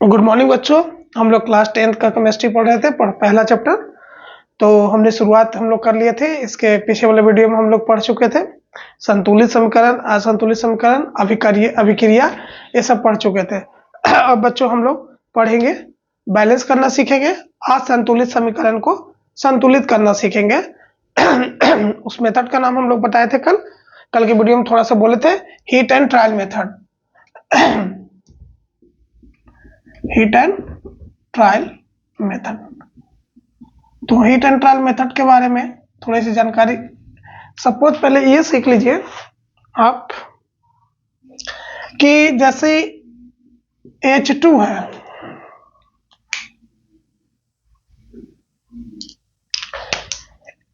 Good morning बच्चों। हम लोग क्लास 10th का केमिस्ट्री पढ़ रहे थे, पहला चैप्टर। तो हमने शुरुआत हम लोग कर लिए थे। इसके पीछे वाले वीडियो में हम लोग पढ़ चुके थे संतुलित समीकरण, असंतुलित समीकरण, अभिक्रिया, ये सब पढ़ चुके थे। अब बच्चों हम लोग पढ़ेंगे, बैलेंस करना सीखेंगे, असंतुलित समीकरण को संतुलित करना सीखेंगे। उस मेथड का नाम हम लोग बताए थे कल के वीडियो में थोड़ा सा बोले थे, heat and trial method. Heat and trial method. तो हीट एंड ट्रायल मेथड के बारे में थोड़ी सी जानकारी, सपोज पहले ये सीख लीजिए आप कि जैसे H2 है,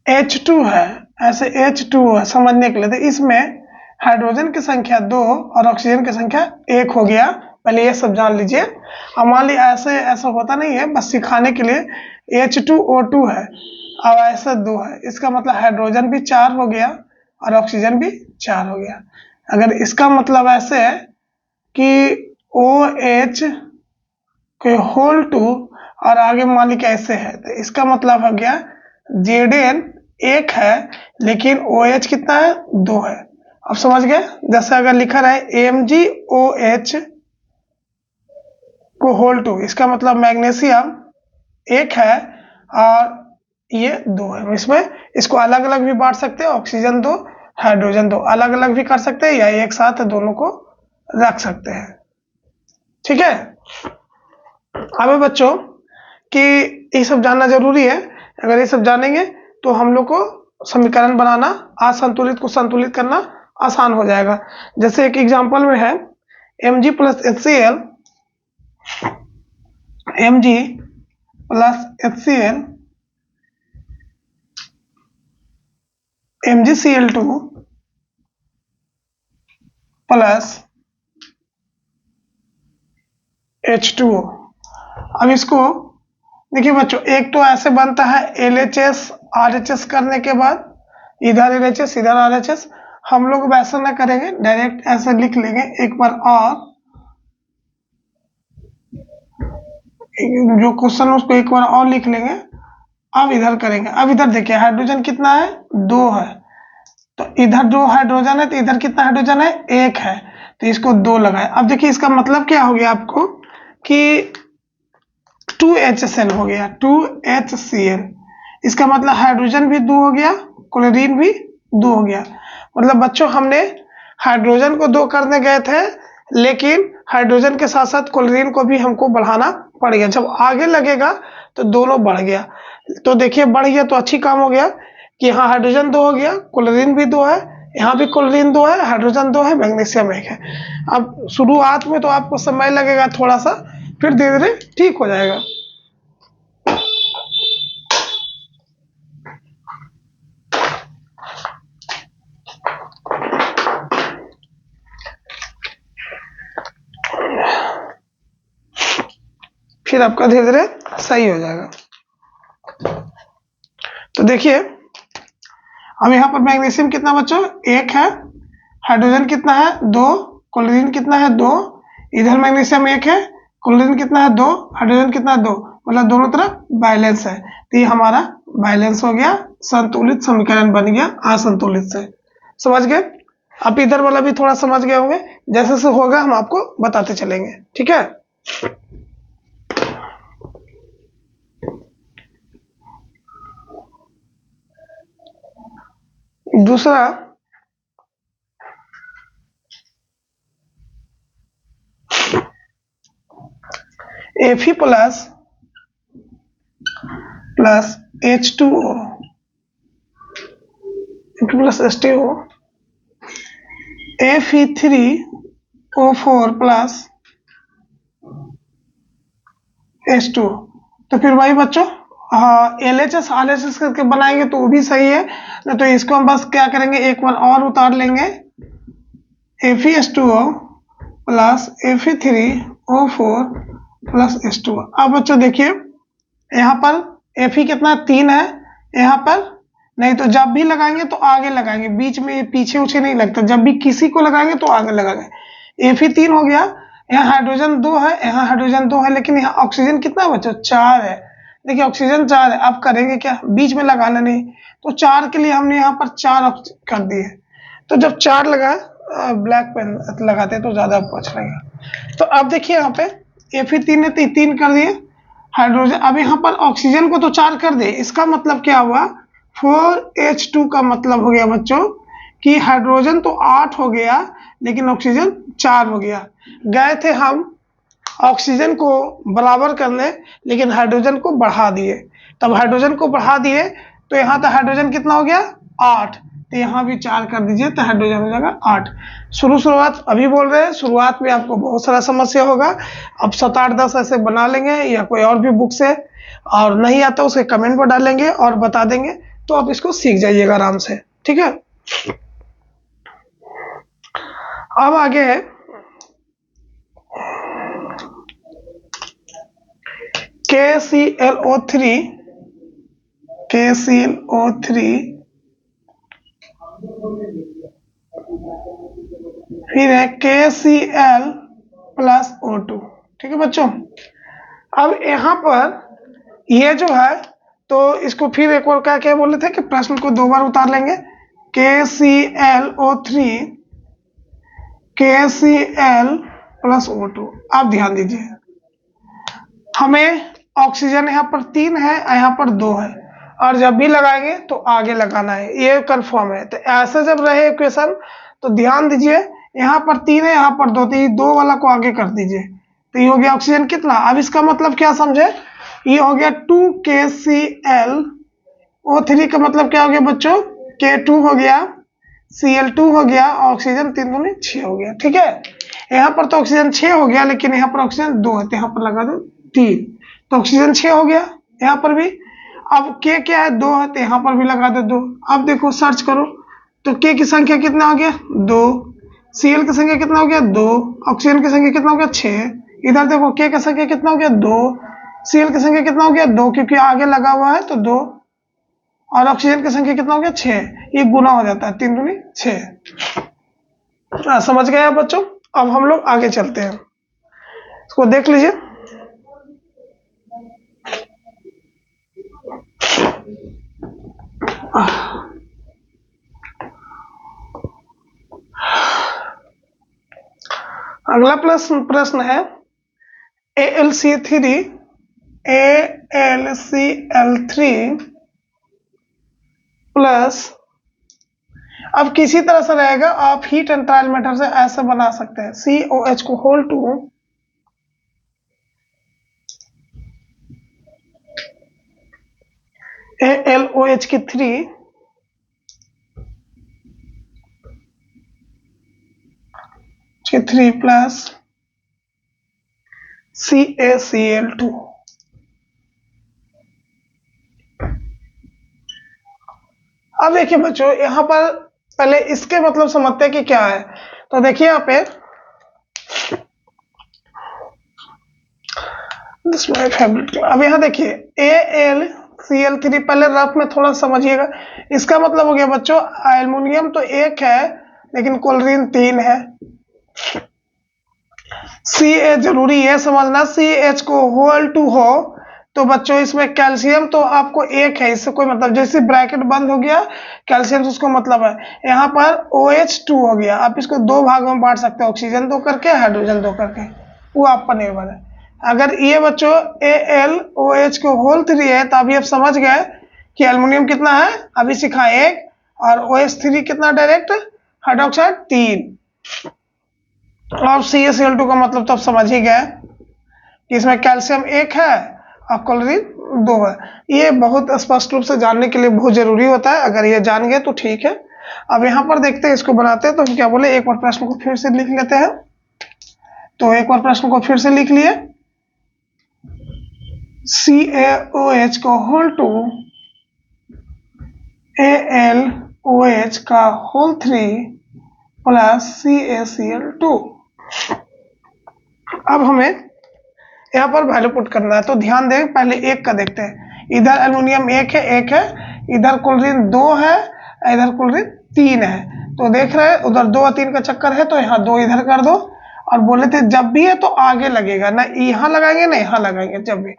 H2 है, ऐसे H2 है समझने के लिए। तो इसमें हाइड्रोजन की संख्या 2 और ऑक्सीजन की संख्या 1 हो गया। पहले ये सब जान लीजिए। हमारे लिए ऐसा होता नहीं है, बस सिखाने के लिए। H2O2 है और ऐसा 2 है, इसका मतलब हाइड्रोजन भी 4 हो गया और ऑक्सीजन भी 4 हो गया। अगर इसका मतलब ऐसे है कि OH के होल 2 और आगे मान लीजिए ऐसे है, तो इसका मतलब हो गया Zn 1 है लेकिन OH कितना है, 2 है। अब समझ गए? जैसे अगर लिखा रहे MgOH को होल 2, इसका मतलब मैग्नीशियम 1 है और ये 2 है। इसमें इसको अलग अलग भी बांट सकते हैं, ऑक्सीजन 2 हाइड्रोजन 2 अलग अलग भी कर सकते हैं या एक साथ दोनों को रख सकते हैं। ठीक है। अब बच्चों कि ये सब जानना जरूरी है। अगर ये सब जानेंगे तो हम लोग को समीकरण बनाना, असंतुलित को संतुलित करना आसान हो जाएगा। जैसे एक एग्जांपल में है Mg plus HCl, Mg plus HCl, MgCl2 plus H2O। अब इसको देखिए बच्चों, एक तो ऐसे बनता है LHS RHS करने के बाद इधर LHS इधर RHS। हम लोग वैसा ना करेंगे, डायरेक्ट ऐसे लिख लेंगे एक बार और, जो क्वेश्चन उसको एक बार और लिख लेंगे। अब इधर करेंगे। अब इधर देखिए हाइड्रोजन कितना है, 2 है। तो इधर जो हाइड्रोजन है तो इधर कितना हाइड्रोजन है, 1 है। तो इसको 2 लगाए। अब देखिए इसका मतलब क्या हो गया आपको कि 2HCl हो गया, 2HCl। इसका मतलब हाइड्रोजन भी 2 हो गया, क्लोरीन भी 2 हो गया। मतलब बच्चों हमने हाइड्रोजन को 2 करने गए थे, लेकिन हाइड्रोजन के साथ साथ क्लोरीन को भी हमको बढ़ाना पड़ गया। जब आगे लगेगा तो दोनों बढ़ गया। तो देखिए बढ़ गया तो अच्छी काम हो गया कि यहाँ हाइड्रोजन 2 हो गया, क्लोरीन भी 2 है, यहाँ भी क्लोरीन 2 है, हाइड्रोजन 2 है, मैग्नीशियम 1 है। अब शुरुआत में तो आपको समय लगेगा थोड़ा सा, फिर धीरे धीरे ठीक हो जाएगा। फिर आपका धीरे धीरे सही हो जाएगा। तो देखिए अब यहाँ पर मैग्नीशियम कितना बच्चों, 1 है, हाइड्रोजन कितना है, 2, क्लोरीन कितना है, 2, इधर मैग्नीशियम 1 है, क्लोरीन कितना है, 2, हाइड्रोजन कितना है, 2, मतलब दोनों तरफ बैलेंस है। तो ये हमारा बैलेंस हो गया, संतुलित समीकरण बन गया असंतुलित से। समझ गए? आप इधर वाला भी थोड़ा समझ गए होंगे, जैसे जैसे होगा हम आपको बताते चलेंगे। ठीक है। दूसरा Fe plus H2O plus H2O, Fe3O4 plus H2O। तो फिर वही बच्चों LHS RHS करके बनाएंगे तो वो भी सही है, नहीं तो इसको हम बस क्या करेंगे, एक बार और उतार लेंगे, FeH2O plus Fe3O4 plus H2O। अब बच्चों देखिए यहाँ पर Fe कितना 3 है, यहाँ पर नहीं, तो जब भी लगाएंगे तो आगे लगाएंगे, बीच में पीछे उछे नहीं लगता। जब भी किसी को लगाएंगे तो आगे लगाएंगे। Fe 3 हो गया, यहाँ हाइड्रोजन 2 है, यहाँ हाइड्रोजन 2 है, लेकिन यहाँ ऑक्सीजन कितना है बच्चों? 4 है। देखिए ऑक्सीजन 4 है, अब करेंगे क्या? बीच में लगाना नहीं, तो 4 के लिए हमने यहाँ पर 4 कर दिए। तो जब 4 लगा, ब्लैक पेन लगाते तो ज्यादा अच्छा लगेगा। तो अब देखिए यहाँ पे ये फिर 3 है, 3 कर दिए हाइड्रोजन। अब यहाँ पर ऑक्सीजन को तो 4 कर दे, इसका मतलब क्या हुआ? 4H2 का मतलब हो गया बच्चों कि हाइड्रोजन तो 8 हो गया, लेकिन ऑक्सीजन 4 हो गया। गए थे हम ऑक्सीजन को बराबर करने, लेकिन हाइड्रोजन को बढ़ा दिए। तब हाइड्रोजन को बढ़ा दिए तो यहाँ तक हाइड्रोजन कितना हो गया? 8। तो यहाँ भी 4 कर दीजिए तो हाइड्रोजन हो जाएगा 8। शुरुआत अभी बोल रहे हैं, शुरुआत में आपको बहुत सारा समस्या होगा। अब 7, 8, 10 ऐसे बना लेंगे, या कोई और भी बुक से, और नहीं आता उसके कमेंट पर डालेंगे और बता देंगे, तो आप इसको सीख जाइएगा आराम से। ठीक है, अब आगे है KClO3, फिर है KCl+O2। ठीक है बच्चों, अब यहाँ पर ये जो है, तो इसको फिर एक बार क्या बोले थे कि प्रश्न को 2 बार उतार लेंगे। KClO3, KCl+O2। आप ध्यान दीजिए, हमें ऑक्सीजन यहाँ पर 3 है, यहाँ पर 2 है, और जब भी लगाएंगे तो आगे लगाना है, ये कंफर्म है। तो ऐसे जब रहे इक्वेशन तो ध्यान दीजिए, यहाँ पर 3 है, यहाँ पर 2, तो ये 2 वाला को आगे कर दीजिए, तो ये हो गया ऑक्सीजन कितना। अब इसका मतलब क्या समझे? ये हो गया 2KClO3 का मतलब क्या हो गया बच्चों? K2 हो गया, Cl2 हो गया, ऑक्सीजन 3 दूनी 6 हो गया। ठीक है, यहाँ पर तो ऑक्सीजन 6 हो गया, लेकिन यहाँ पर ऑक्सीजन 2 है, तो यहाँ पर लगा दो 3, तो ऑक्सीजन 6 हो गया। यहाँ पर भी अब K क्या है? 2 है, तो यहाँ पर भी लगा दो 2। अब देखो सर्च करो तो K की संख्या कितना हो गया? 2। Cl की संख्या कितना हो गया? 2। ऑक्सीजन की संख्या कितना हो गया? 6। इधर देखो K की संख्या कितना हो गया? 2। Cl की संख्या कितना हो गया? 2, क्योंकि आगे लगा हुआ है तो 2, और ऑक्सीजन की संख्या कितना हो गया? 6। ये गुना हो जाता है, 3 दूनी 6। समझ गए आप बच्चों? अब हम लोग आगे चलते हैं, इसको देख लीजिए। अगला प्रश्न है AlCl3 प्लस, अब किसी तरह से रहेगा, आप हीट एंड ट्रायल मेथड से ऐसे बना सकते हैं, COH को होल टू AlOH की 3 प्लस CaCl2। अब देखिए बच्चों, यहाँ पर पहले इसके मतलब समझते हैं कि क्या है। तो देखिए यहाँ पे अब यहाँ देखिए AlCl3, पहले रफ में थोड़ा समझिएगा। इसका मतलब हो गया बच्चों, एल्युमिनियम तो 1 है, लेकिन क्लोरीन 3 है। Ca जरूरी है समझना, CH को होल टू हो तो बच्चों इसमें कैल्शियम तो आपको 1 है, इससे कोई मतलब, जैसे ब्रैकेट बंद हो गया कैल्शियम से उसको मतलब है। यहाँ पर OH2 हो गया, आप इसको 2 भागों में बांट सकते हैं, ऑक्सीजन 2 करके, हाइड्रोजन 2 करके, वो आप पर निर्भर है। अगर ये बच्चों AlOH को होल 3 है, तो अभी आप समझ गए कि एल्युमिनियम कितना है, अभी सिखा 1, और OH3 कितना डायरेक्ट, हाइड्रोक्साइड 3, और CaCl2 का मतलब तो आप समझ ही गए कि इसमें कैल्शियम 1 है और क्लोरीन 2 है। ये बहुत स्पष्ट रूप से जानने के लिए बहुत जरूरी होता है, अगर ये जान गए तो ठीक है। अब यहाँ पर देखते हैं, इसको बनाते हैं, तो हम क्या बोले, एक बार प्रश्न को फिर से लिख लेते हैं। तो एक बार प्रश्न को फिर से लिख लिए, CaOH को होल टू AlOH का होल 3 प्लस CaCl2। अब हमें यहाँ पर वैल्यू पुट करना है, तो ध्यान दें, पहले 1 का देखते हैं। इधर एल्युमिनियम 1 है, इधर क्लोरीन 2 है, इधर क्लोरीन 3 है, तो देख रहे हैं उधर 2 और 3 का चक्कर है, तो यहाँ 2 इधर कर दो, और बोले थे जब भी है तो आगे लगेगा, ना यहाँ लगाएंगे ना यहाँ लगाएंगे। जब भी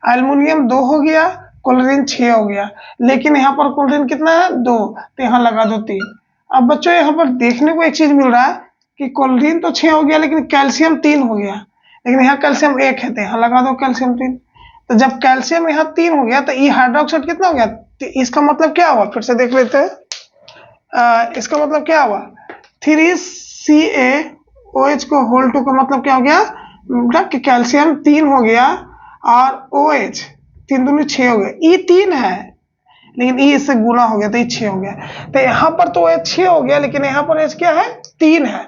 एल्युमिनियम 2 हो गया, क्लोरीन 6 हो गया, लेकिन यहाँ पर क्लोरीन कितना है 2, तो यहाँ लगा दो 3। अब बच्चों यहाँ पर देखने को एक चीज मिल रहा है कि क्लोरीन तो 6 हो गया लेकिन कैल्शियम 3 हो गया, लेकिन यहाँ कैल्शियम 1 है, तो यहाँ लगा दो कैल्शियम 3। तो जब कैल्शियम यहाँ 3 हो गया तो ई हाइड्रोक्साइड कितना हो गया, तो इसका मतलब क्या हुआ, फिर से देख लेते हैं। इसका मतलब क्या हुआ, 3CaOH को होल 2 का मतलब क्या हो गया कि कैल्शियम 3 हो गया और OH 3 दूनी 6 हो गया। ई 3 है लेकिन ई इससे गुना हो गया तो ये 6 हो गया। तो यहाँ पर तो OH 6 हो गया लेकिन यहाँ पर H क्या है 3 है।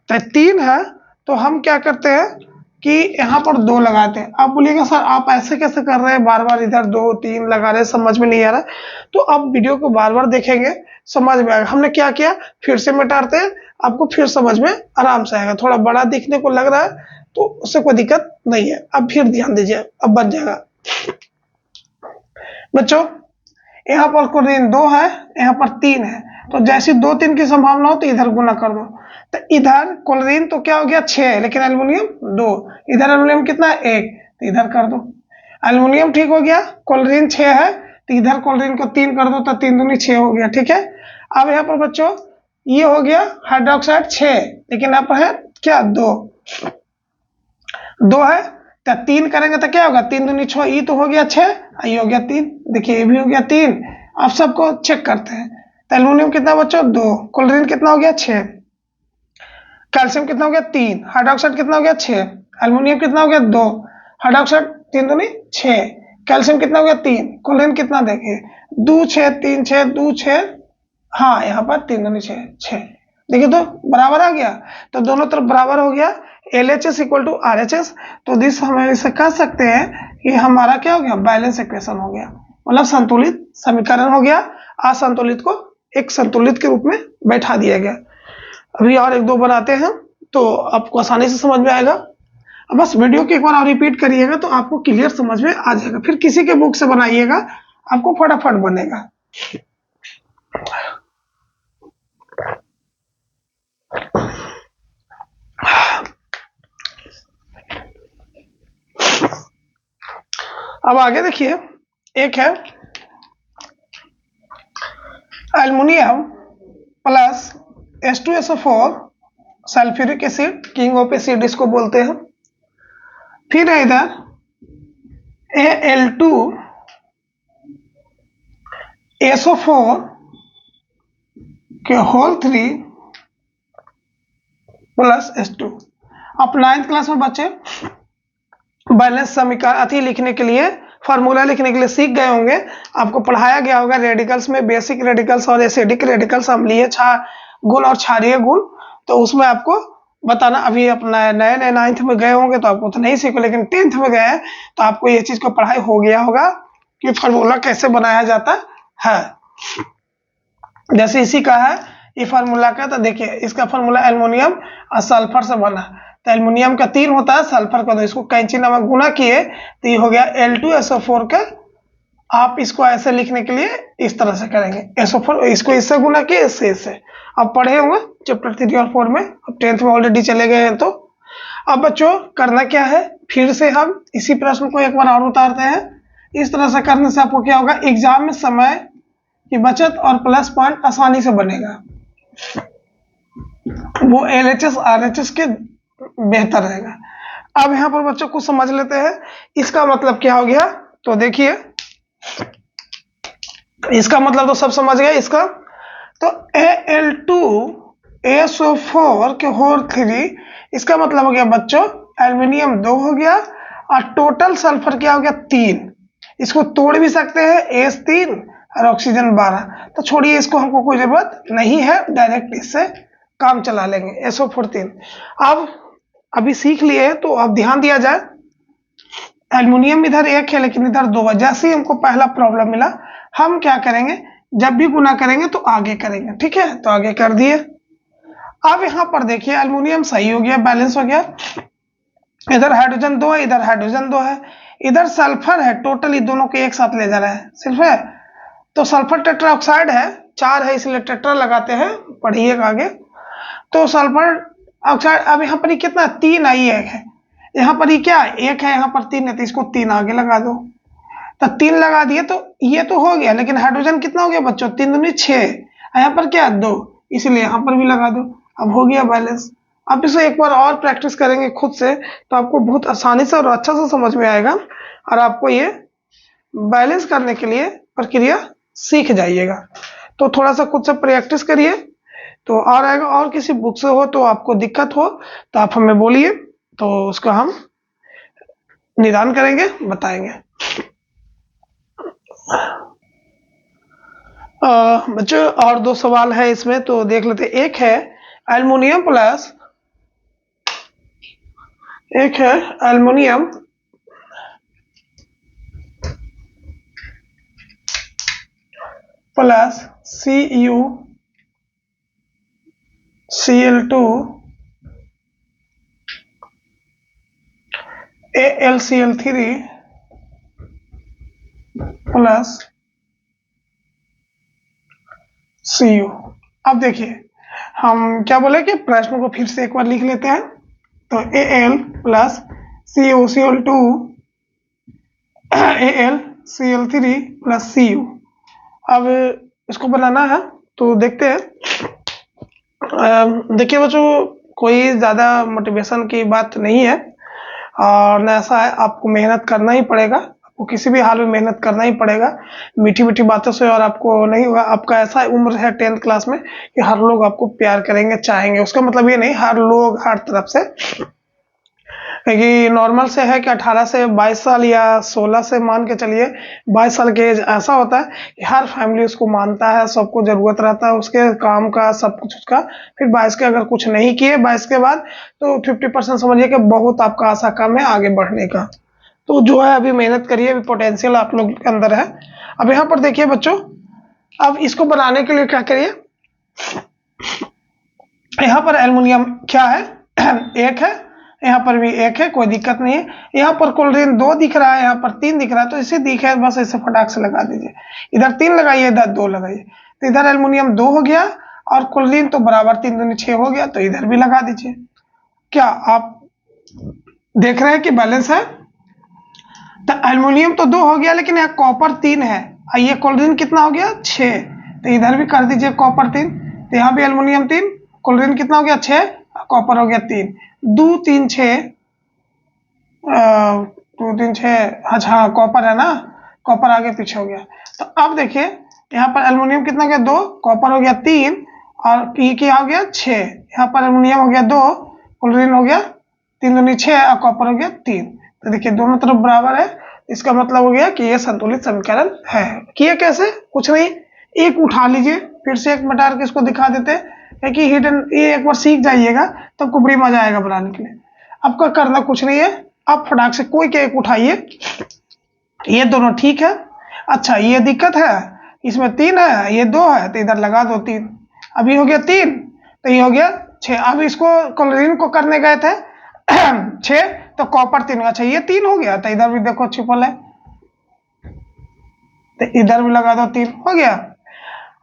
तो 3 है तो हम क्या करते हैं कि यहाँ पर 2 लगाते हैं। आप बोलिएगा सर आप ऐसे कैसे कर रहे हैं, बार बार इधर 2 3 लगा रहे हैं, समझ में नहीं आ रहा। तो आप वीडियो को बार बार देखेंगे समझ में आएगा। हमने क्या किया, फिर से मिटाते हैं, आपको फिर समझ में आराम से आएगा। थोड़ा बड़ा दिखने को लग रहा है तो उससे कोई दिक्कत नहीं है। अब फिर ध्यान दीजिए, अब बन जाएगा। बच्चों यहाँ पर क्लोरीन 2 है, यहाँ पर 3 है, तो जैसी 2 3 की संभावना हो तो इधर गुना कर दो। तो इधर क्लोरीन तो क्या हो गया 6 है लेकिन एल्युमिनियम 2, इधर एल्युमिनियम कितना है 1, तो इधर कर दो। एल्युमिनियम ठीक हो गया, क्लोरीन 6 है तो इधर क्लोरीन को 3 कर दो, तो 3 दूनी 6 हो गया। ठीक है, अब यहाँ पर बच्चों ये हो गया हाइड्रोक्साइड 6 लेकिन यहाँ पर है क्या 2 है, तो 3 करेंगे तो क्या होगा 3 दूनी 6, ई तो हो गया 6, ये हो गया 3, देखिए ये भी हो गया 3। अब सबको चेक करते हैं। तो एल्युमिनियम कितना बच्चों 2, क्लोरीन कितना हो गया 6, कैल्शियम कितना हो गया 3, हाइड्रोक्साइड कितना हो गया 6, एल्युमिनियम कितना हो गया 2, हाइड्रोक्साइड 3 दूनी 6, कैल्शियम कितना हो गया 3, क्लोरीन कितना देखिए 2 6 3 6 2 6, हाँ यहाँ पर 3 दूनी 6 6, देखिए तो बराबर आ गया। तो दोनों तरफ बराबर हो गया, LHS इक्वल टू RHS। तो दिस हम इसे कह सकते हैं कि हमारा क्या हो गया बैलेंस इक्वेशन हो गया, मतलब संतुलित समीकरण हो गया। असंतुलित को एक संतुलित के रूप में बैठा दिया गया। अभी और एक दो बनाते हैं तो आपको आसानी से समझ में आएगा। अब बस वीडियो को एक बार और रिपीट करिएगा तो आपको क्लियर समझ में आ जाएगा। फिर किसी के बुक से बनाइएगा, आपको फटाफट बनेगा। अब आगे देखिए, एक है aluminium plus H2SO4 sulphuric acid, king of acid इसको बोलते हैं। फिर है इधर Al2SO4 के होल 3 प्लस H2। आप 9th क्लास में बच्चे बैलेंस समीकरण अति लिखने के लिए, फार्मूला लिखने के लिए सीख गए होंगे। आपको पढ़ाया गया होगा रेडिकल्स में, बेसिक रेडिकल्स और एसिडिक रेडिकल्स, अम्लीय गुण और क्षारीय गुण। तो उसमें आपको बताना, अभी अपना नए नए 9th में गए होंगे तो आपको तो नहीं सीखो, लेकिन 10th में गए तो आपको ये चीज का पढ़ाई हो गया होगा कि फार्मूला कैसे बनाया जाता है। जैसे इसी का है ये फार्मूला का, तो देखिए इसका फार्मूला एल्युमिनियम और सल्फर से बना। तो एल्युमिनियम का 3 होता है, सल्फर का 2, इसको कैंची नामक गुना किए तो ये हो गया Al2SO4 का। आप इसको ऐसे लिखने के लिए इस तरह से करेंगे, SO4 इसको इससे गुना किए इससे। आप पढ़े होंगे चैप्टर 3 और 4 में, अब 10th में ऑलरेडी चले गए हैं। तो अब बच्चों करना क्या है, फिर से हम इसी प्रश्न को एक बार और उतारते हैं। इस तरह से करने से आपको क्या होगा, एग्जाम में समय की बचत और प्लस पॉइंट आसानी से बनेगा। वो LHS RHS के बेहतर रहेगा। अब यहाँ पर बच्चों को समझ लेते हैं इसका मतलब क्या हो गया। तो देखिए इसका मतलब तो सब समझ गए इसका। तो Al2SO4 के होल 3, इसका मतलब हो गया बच्चों एल्युमिनियम 2 हो गया और टोटल सल्फर क्या हो गया 3। इसको तोड़ भी सकते हैं, H3 और ऑक्सीजन 12। तो छोड़िए इसको, हमको कोई जरूरत नहीं है, डायरेक्ट इससे काम चला लेंगे। SO4 3 अब अभी सीख लिए तो अब ध्यान दिया जाए। एल्युमिनियम इधर 1 है लेकिन इधर 2 है। जैसे ही हमको पहला प्रॉब्लम मिला, हम क्या करेंगे, जब भी गुना करेंगे तो आगे करेंगे। ठीक है, तो आगे कर दिए। अब यहाँ पर देखिए एल्युमिनियम सही हो गया, बैलेंस हो गया। इधर हाइड्रोजन 2 है, इधर हाइड्रोजन 2 है, इधर सल्फर है, टोटली दोनों को एक साथ ले जा रहा है सिर्फ है। तो सल्फर टेट्राऑक्साइड है, 4 है इसलिए टेट्रा लगाते हैं, पढ़िएगा आगे। तो सल्फर ऑक्साइड। अब यहाँ पर ये कितना 3 आई है, यहाँ पर ये क्या 1 है, यहाँ पर 3 है, तो इसको 3 आगे लगा दो। तो 3 लगा दिए तो ये तो हो गया, लेकिन हाइड्रोजन कितना हो गया बच्चों, 3 दूनी 6, यहाँ पर क्या 2, इसलिए यहाँ पर भी लगा दो। अब हो गया बैलेंस। आप इसे एक बार और प्रैक्टिस करेंगे खुद से तो आपको बहुत आसानी से और अच्छा से समझ में आएगा, और आपको ये बैलेंस करने के लिए प्रक्रिया सीख जाइएगा। तो थोड़ा सा खुद से प्रैक्टिस करिए तो आ रहेगा। और किसी बुक से हो तो आपको दिक्कत हो तो आप हमें बोलिए, तो उसका हम निदान करेंगे, बताएंगे। बच्चों और 2 सवाल है इसमें, तो देख लेते। एक है एल्युमिनियम प्लस, एक है aluminium plus CuCl2 AlCl3 plus Cu। अब देखिए हम क्या बोले कि प्रश्न को फिर से एक बार लिख लेते हैं। तो Al plus CuCl2 AlCl3 plus Cu। अब इसको बनाना है तो देखते हैं। देखिए बच्चों, कोई ज़्यादा मोटिवेशन की बात नहीं है, और न ऐसा है, आपको मेहनत करना ही पड़ेगा, आपको किसी भी हाल में मेहनत करना ही पड़ेगा। मीठी मीठी बातों से और आपको नहीं होगा। आपका ऐसा उम्र है 10th क्लास में कि हर लोग आपको प्यार करेंगे, चाहेंगे। उसका मतलब ये नहीं हर लोग हर तरफ से, क्योंकि नॉर्मल से है कि 18 से 22 साल या 16 से मान के चलिए 22 साल के एज ऐसा होता है कि हर फैमिली उसको मानता है, सबको ज़रूरत रहता है उसके काम का, सब कुछ उसका। फिर 22 के अगर कुछ नहीं किए 22 के बाद तो 50% समझिए कि बहुत आपका आशा कम है आगे बढ़ने का। तो जो है अभी मेहनत करिए, अभी पोटेंशियल आप लोग के अंदर है। अब यहाँ पर देखिए बच्चों, अब इसको बनाने के लिए क्या करिए, यहाँ पर एल्युमिनियम क्या है 1 है, यहाँ पर भी 1 है, कोई दिक्कत नहीं है। यहाँ पर क्लोरीन 2 दिख रहा है, यहाँ पर 3 दिख रहा है, तो इसे दिखे बस ऐसे फटाक से लगा दीजिए। इधर 3 लगाइए, इधर 2 लगाइए, तो इधर एल्युमिनियम 2 हो गया और क्लोरीन तो बराबर 3 दूनी 6 हो गया, तो इधर भी लगा दीजिए। क्या आप देख रहे हैं कि बैलेंस है? तो एल्युमिनियम तो 2 हो गया, लेकिन यहाँ कॉपर 3 है, ये क्लोरीन कितना हो गया 6, तो इधर भी कर दीजिए कॉपर 3, तो यहाँ भी एल्युमिनियम 3, क्लोरीन कितना हो गया 6, कॉपर हो गया 3, 2 3 6, 2 3 6, अच्छा हाँ कॉपर है ना, कॉपर आगे पीछे हो गया। तो अब देखिए यहाँ पर एल्युमिनियम कितना हो गया 2, कॉपर हो गया 3, और ये क्या हो गया 6, यहाँ पर एल्युमिनियम हो गया 2, क्लोरीन हो गया 3 दूनी 6 और कॉपर हो गया 3। तो देखिए दोनों तरफ बराबर है, इसका मतलब हो गया कि ये संतुलित समीकरण है। किया कैसे? कुछ नहीं, एक उठा लीजिए, फिर से एक मिटा के इसको दिखा देते हैं कि हिडन, ये एक बार सीख जाइएगा तो आपको बड़ी मजा आएगा बनाने के लिए। आपका करना कुछ नहीं है, आप फटाक से कोई के एक उठाइए, ये दोनों ठीक है। अच्छा ये दिक्कत है, इसमें 3 है, ये 2 है, तो इधर लगा दो 3। अभी हो गया 3, तो ये हो गया 6। अब इसको क्लोरीन को करने गए थे 6, तो कॉपर 3, अच्छा ये 3 हो गया, तो इधर भी देखो ट्रिपल है, तो इधर भी लगा दो 3, हो गया।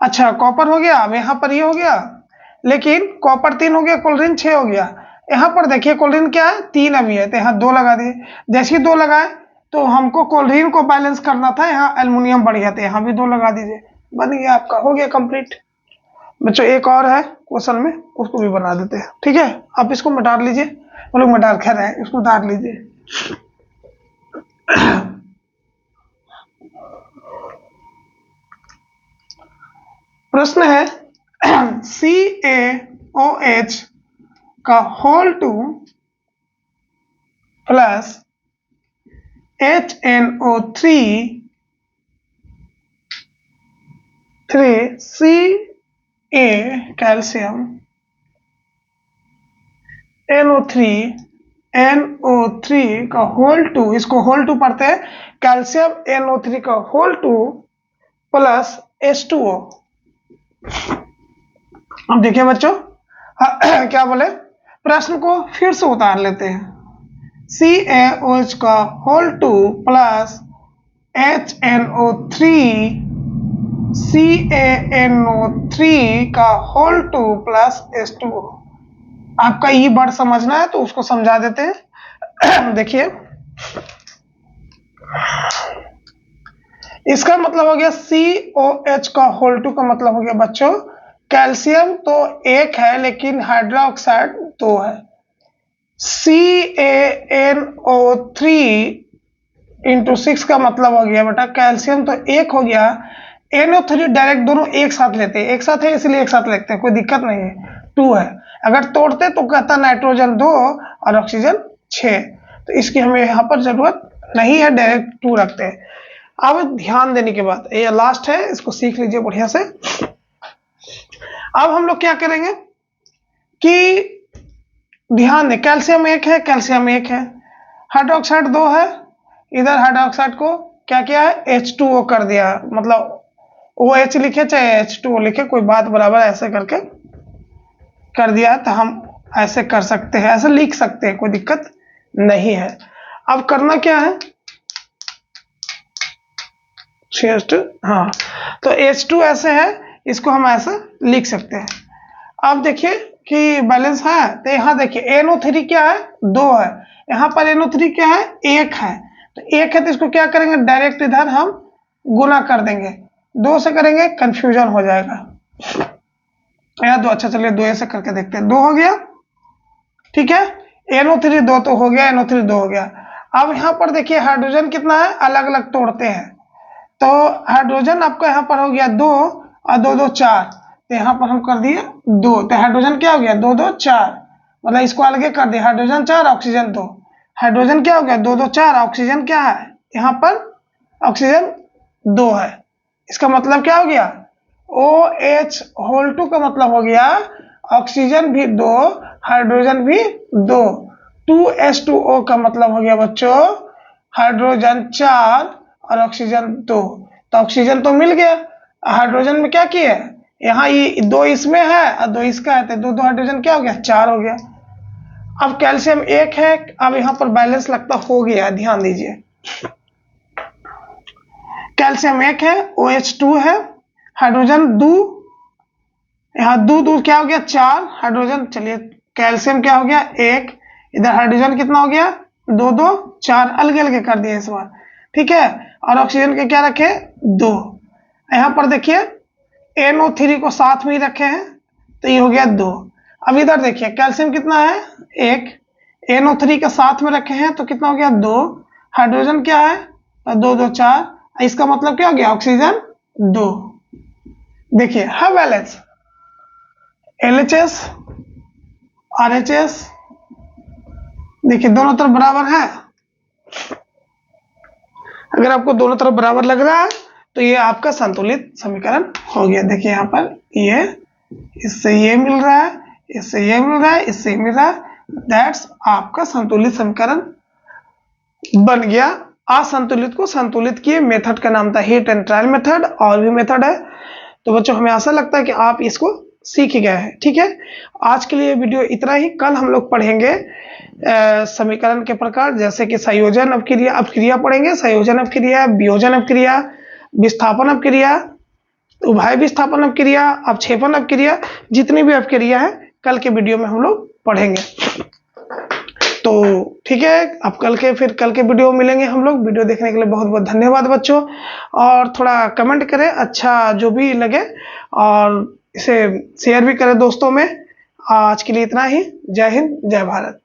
अच्छा कॉपर हो गया, अब यहाँ पर ये हो गया, लेकिन कॉपर 3 हो गया, क्लोरीन 6 हो गया। यहाँ पर देखिए क्लोरीन क्या है 3 अभी है, तो यहाँ 2 लगा दिए। जैसे ही 2 लगाए तो हमको क्लोरीन को बैलेंस करना था, यहाँ एल्युमिनियम बढ़ गया, तो यहाँ भी 2 लगा दीजिए, बन गया आपका, हो गया कंप्लीट। बच्चों एक और है क्वेश्चन में, उसको भी बना देते हैं, ठीक है। आप इसको मिटा लीजिए, वो लोग मिटा खैर है, इसको उतार लीजिए। प्रश्न है CaOH का whole 2 plus HNO3 Ca calcium NO3 का होल 2, इसको होल 2 पढ़ते हैं, कैल्शियम NO3 का होल 2 प्लस H2O। अब देखिए बच्चों क्या बोले, प्रश्न को फिर से उतार लेते हैं। CaOH का होल 2 प्लस HNO3 CaNO3 का होल 2 प्लस H2O। आपका ई वर्ड समझना है तो उसको समझा देते हैं। देखिए, इसका मतलब हो गया COH का होल 2 का मतलब हो गया बच्चों कैल्शियम तो 1 है लेकिन हाइड्रोक्साइड 2 है। CaNO3 इंटू 6 का मतलब हो गया बेटा कैल्शियम तो 1 हो गया, NO3 डायरेक्ट दोनों एक साथ लेते हैं, एक साथ है इसलिए एक साथ लिखते हैं, कोई दिक्कत नहीं है, 2 है। अगर तोड़ते तो कहता नाइट्रोजन 2 और ऑक्सीजन 6, तो इसकी हमें यहाँ पर जरूरत नहीं है, डायरेक्ट 2 रखते हैं। अब ध्यान देने के बाद ये लास्ट है, इसको सीख लीजिए बढ़िया से। अब हम लोग क्या करेंगे कि ध्यान दें, कैल्शियम 1 है, कैल्शियम 1 है, हाइड्रोक्साइड 2 है, इधर हाइड्रोक्साइड को क्या किया है H2O कर दिया, मतलब OH लिखे चाहे H2O लिखे कोई बात बराबर, ऐसे करके कर दिया है, तो हम ऐसे कर सकते हैं, ऐसे लिख सकते हैं, कोई दिक्कत नहीं है। अब करना क्या है CH2, हाँ, तो H2 ऐसे है, इसको हम ऐसे लिख सकते हैं। अब देखिए कि बैलेंस है, तो यहाँ देखिए NO3 क्या है 2 है, यहाँ पर NO3 क्या है 1 है, तो 1 है तो इसको क्या करेंगे डायरेक्ट इधर हम गुना कर देंगे, 2 से करेंगे कंफ्यूजन हो जाएगा, यहाँ 2, अच्छा चलिए 2 से करके देखते हैं, 2 हो गया, ठीक है, NO3 2 तो हो गया, NO3 2 हो गया। अब यहाँ पर देखिए हाइड्रोजन कितना है, अलग अलग तोड़ते हैं, तो हाइड्रोजन आपका यहाँ पर हो गया 2 और 2 2 4, तो यहाँ पर हम कर दिए 2, तो हाइड्रोजन क्या हो गया 2 2 4, मतलब इसको अलग कर दिया, हाइड्रोजन 4 ऑक्सीजन 2, हाइड्रोजन क्या हो गया 2 2 4, ऑक्सीजन क्या है यहाँ पर ऑक्सीजन 2 है, इसका मतलब क्या हो गया OH होल 2 का मतलब हो गया ऑक्सीजन भी 2 हाइड्रोजन भी 2, 2H2O का मतलब हो गया बच्चों हाइड्रोजन 4 और ऑक्सीजन 2, तो ऑक्सीजन तो मिल गया, हाइड्रोजन में क्या किया यहाँ ये 2 इसमें है और 2 इसका है, तो 2 2 हाइड्रोजन क्या हो गया 4 हो गया। अब कैल्शियम 1 है, अब यहाँ पर बैलेंस लगता हो गया, ध्यान दीजिए, कैल्शियम 1 है, OH 2 है, हाइड्रोजन 2, यहाँ 2 2 क्या हो गया 4 हाइड्रोजन, चलिए कैल्शियम क्या हो गया 1, इधर हाइड्रोजन कितना हो गया 2 2 4, अलग अलग कर दिए इस बार, ठीक है, और ऑक्सीजन के क्या रखे 2, यहाँ पर देखिए NO3 को साथ में ही रखे हैं, तो ये हो गया 2। अब इधर देखिए कैल्शियम कितना है 1, NO3 के साथ में रखे हैं तो कितना हो गया 2, हाइड्रोजन क्या है 2 2 4, इसका मतलब क्या हो गया ऑक्सीजन 2। देखिए है बैलेंस, LHS RHS देखिए दोनों तरफ बराबर है, अगर आपको दोनों तरफ बराबर लग रहा है तो ये आपका संतुलित समीकरण हो गया। देखिए यहाँ पर ये इससे ये मिल रहा है, इससे ये मिल रहा है, इससे ये मिल रहा है, दैट्स आपका संतुलित समीकरण बन गया। असंतुलित को संतुलित किए, मेथड का नाम था हिट एंड ट्रायल मेथड, और भी मेथड है, तो बच्चों हमें आशा लगता है कि आप इसको सीख गए हैं, ठीक है। आज के लिए वीडियो इतना ही, कल हम लोग पढ़ेंगे समीकरण के प्रकार, जैसे कि संयोजन अपक्रिया पढ़ेंगे, संयोजन अपक्रिया, वियोजन अपक्रिया, विस्थापन अपक्रिया, उभय विस्थापन अपक्रिया, अवक्षेपण अपक्रिया, जितनी भी अपक्रिया है कल के वीडियो में हम लोग पढ़ेंगे। तो ठीक है, अब कल के वीडियो मिलेंगे हम लोग। वीडियो देखने के लिए बहुत बहुत धन्यवाद बच्चों, और थोड़ा कमेंट करें अच्छा जो भी लगे, और इसे शेयर भी करें दोस्तों में। आज के लिए इतना ही, जय हिंद जय भारत।